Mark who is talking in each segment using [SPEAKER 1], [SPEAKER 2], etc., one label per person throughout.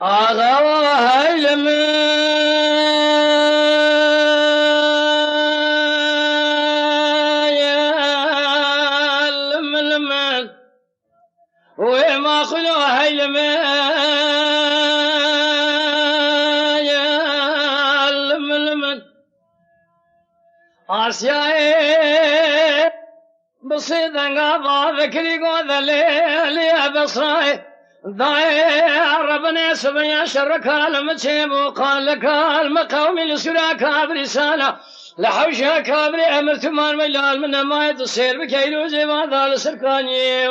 [SPEAKER 1] آغا هیلم لمن وما خلو هيلم لمن آسياء بصيدنا ذكري قوذ لي بصراي ضايع ربنا سبيا شرك المتشيب وقال لك المقوم لسراك برسالة لحوشها كابري أمرت مال مجال من ما يتصير بكيلو زباد السركاني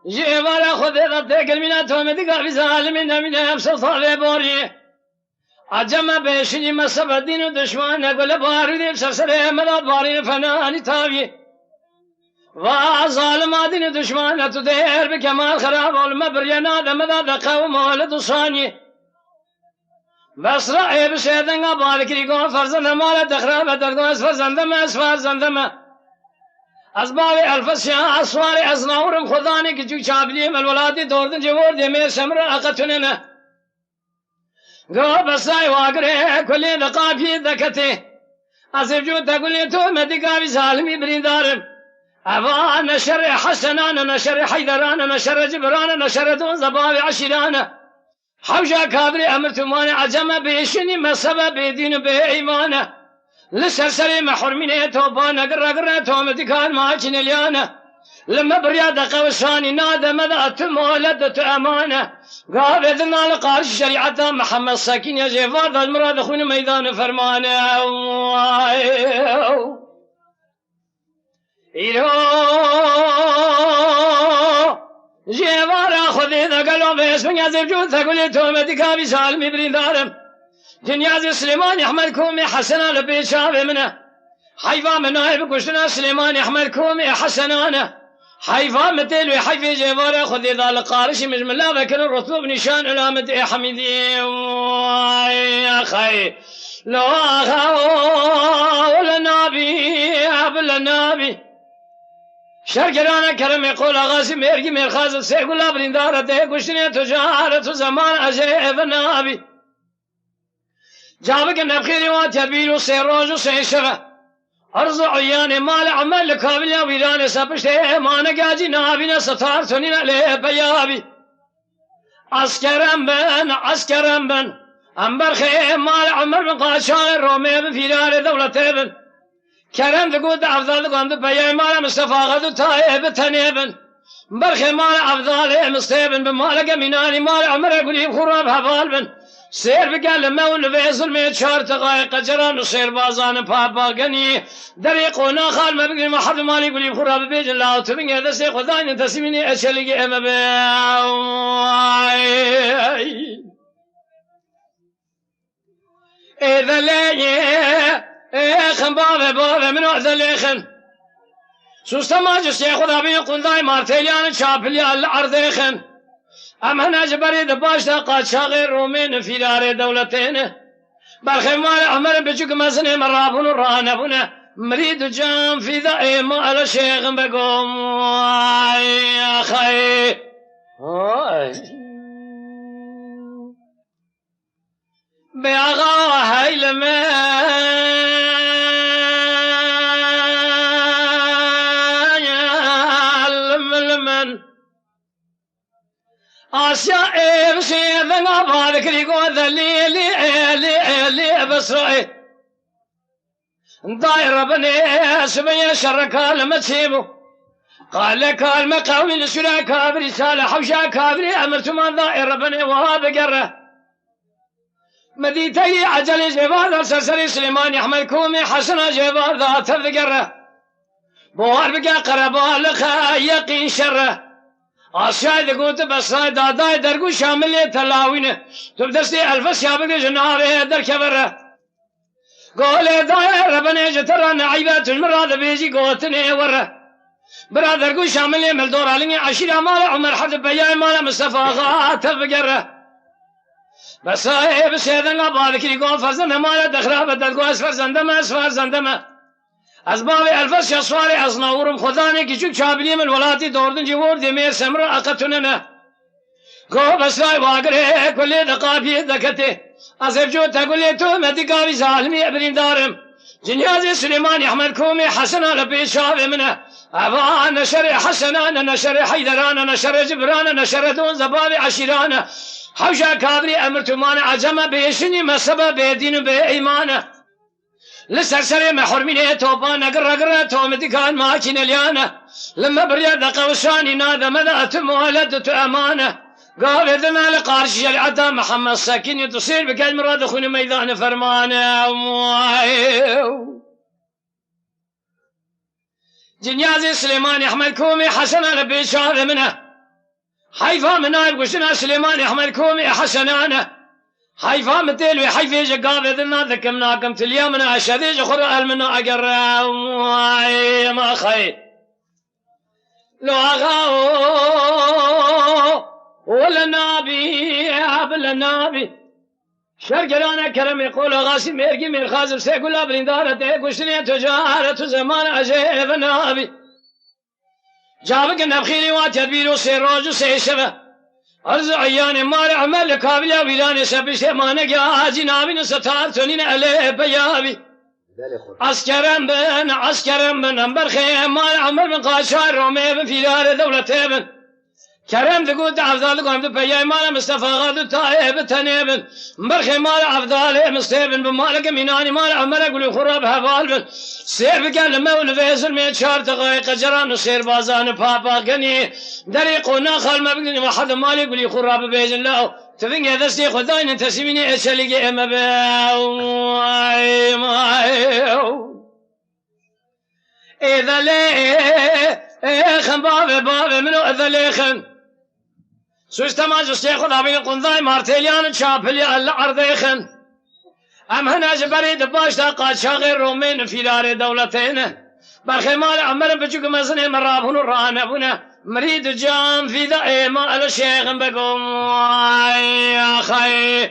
[SPEAKER 1] جيبال خذ ضدك المينات ومدقا في ظالمين من أمسل طالب بوري عجم بيشني مسب الدين ودشمان أقول باردي سرسري مداد بارين فناني تابي وظالم دين دشمان تدير بكمال خراب والمبر يناد مداد قوم ولد صاني بس رأي بسيدن قبالك ريقون فرزن مال تخراب تردوس فرزندم اسفار زندم أسباب الفسيا أسوار أزناورم خداني كجو شابليم الولادي دوردن جوور دمير سمر أقتننا قو بساي واقره كل دقافي ذكته أسفجو تقولي تو مدقا بسالمي بريدارم أبا نشر حسنان نشر حيدران نشر جبران نشر دون زباب عشران حوجا كابري أمرتمان عجم بيشني مسبب بيدين بإيمان لسرسري محرمين توبان قرر توم دكان ماجن اليانا لما برياد قوساني نادى مذات مولدت أمانة قال إذن لقارش شريعة محمد ساكين يا جيفار ذا المراد أخونا ميدان فرمانه إيرو جيفار أخذي ذا قلو باسم يزيب جود ثقولي توم دكابي سالمي بريدارم جنياز سليمان يحمل كومي حسنا لبيت شابه منه حيفا من نائب كشتنا سليمان يحمل كومي حسنانه حيفا متل وحيفي جبارة خذي ذا القارش مجمل الله ذكر الرطوب نشان علامة حميدي يا خي لو ولا نبي ولا نبي شرقرانا كرم يقول غاسم يرقي من خازل سيقول لا برندارة كشتنا تجارة زمان أجيب النبي جابك النبخيري واتبيل وسيروج وسيشغة أرض عيان مال عمل لكابل يا ويلان سبشته ما نجاجي نابنا ستار تنين عليه بيابي عسكرم بن أمبر خيم مال عمر بن قاشان رومي بفيران دولة بن كرم تقول أفضل قند بيا مال مصطفى غدو تايب تنيبن برخي مال أفضل مصطفى بمالك مناني مال عمر قليب خراب هبال بن سير بقال مول فيصل ميت شهر دقائق جران وسير بازان بابا غني دريقونا خال ما بقي ما حد مالي يقول خراب بيج الله تبين هذا سي خداني تسميني اشلي ام اذا لي خن بابا من هذا ليخن سوستما جسي خدا بي قنداي مارتيليان شابلي الارض خن أمنا جبري دباش قاد شاغر رومين في دار دولتين بالخمال أمر بجوك مزني مرابون رانبون مريد جام في ذائم على شيخ بقوم يا خي بيغا هاي لمن آسيا بسيدنا بعدك ريقون ذليلي بسرعي داير ربني سبيا شرك المتسيبو قال لك المقاوم لسنا كابري سالة حوشا كابري أمرت من داير ربني وهذا قره مديتي عجل جبار سرسري سليمان يحمل كومي حسنا جبار ذات قره بوار بقى قربا لخا يقين شره آسیای دکوت بسای دادای درگو شاملی تلاوینه تو دستی الفس یابگ جناره در کبره قول دای ربنا جتر نعیبت المراد بیجی قوتنه وره برادرگو شاملی ملدور علنی عشیر مال عمر حد بیای مال مصطفى غاتب بقره بسای بسیدن قبالکی قول فرزن مال دخراب دادگو اسفر زندمه از باب الفش سواری از نورم خدانه که چون چابلی من ولاتی دوردن جوردی میر سمر اقتننه گو بسرای واگره کلی دقابی دکته از افجو تقولی تو مدی قابی ظالمی ابرین دارم جنیازی سلیمان احمد کومی حسنان لبیشاب منه ابا نشر حسنان نشر حیدران نشر جبران نشر دون زباب عشیران حوشا کادری امرتمان عجم بیشنی مسبه بیدین بی ایمانه لسرسري محرمين توبان قرقرة تومدي كان ماكين اليانة لما برياد قوساني نادى مذات مولدت أمانة قال إذن لقارش شريعة محمد ساكن تصير بكل مراد خون ميدان فرمانة جنيازي سليمان أحمد كومي حسنا لبي شاذ منه حيفا منايب قشنا سليمان أحمد كومي حسنانه حيفا متيل وحيفا جقاب إذن ذكمناكم تليامنا أشهديج خرق المنا أقرأ ما خير لو أغاو ولا نابي عبل نابي شرقرانا كرم يقول غاسي ميرقي مير خازم سيقول أبرين دارته قشنية تجارة زمان أجيب نابي جابك النبخيري وتدبير وسيروج وسيشبه عرض عیان مار عمل کابل ویلان شبش مانگ آجی نابین ستار تونین علیه بیابی عسکرم بن انبر خیم مال عمل بن قاشار رومه بن فیلار دولته بن کرم دقود عفدال قوم دو بیای مال مصطفى غادو تایب تنیبن برخی مال عفدال مستیبن بمالک مینانی مال عمل قلو خراب حوال بن سیر بکن مول ویزر میں چار دقائق جران سیر بازان پاپا گنی دری قونا خال مبگنی وحد مالی قلی خراب بیزن لاو تفنگ دستی خداین انتسیمینی اچلیگی اما بیاو اذا لیخن باب منو اذا لیخن سوستما جستی خدا بین قنضای مارتیلیان چاپلی العرضیخن ام هنا جبريد باشتا قاشاغ رومين في دار دولتين برخمال عمر بجوك مزن مرابون رانبون مريد جام في دائما الشيخ بقوم يا خي